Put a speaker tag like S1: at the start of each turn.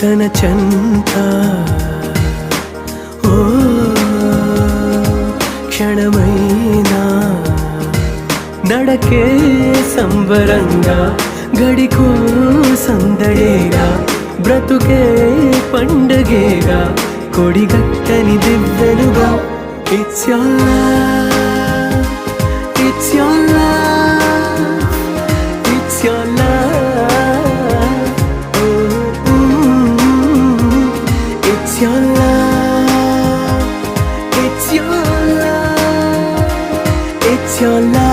S1: తన చెంత ఓ క్షణమైనా నడకే సంబరంగా గడికో సందడేగా బ్రతుకే పండగేగా కొడిగట్టని దివ్వెనుగా It's your love, it's your love, it's your love. It's your love, it's your love, it's your love.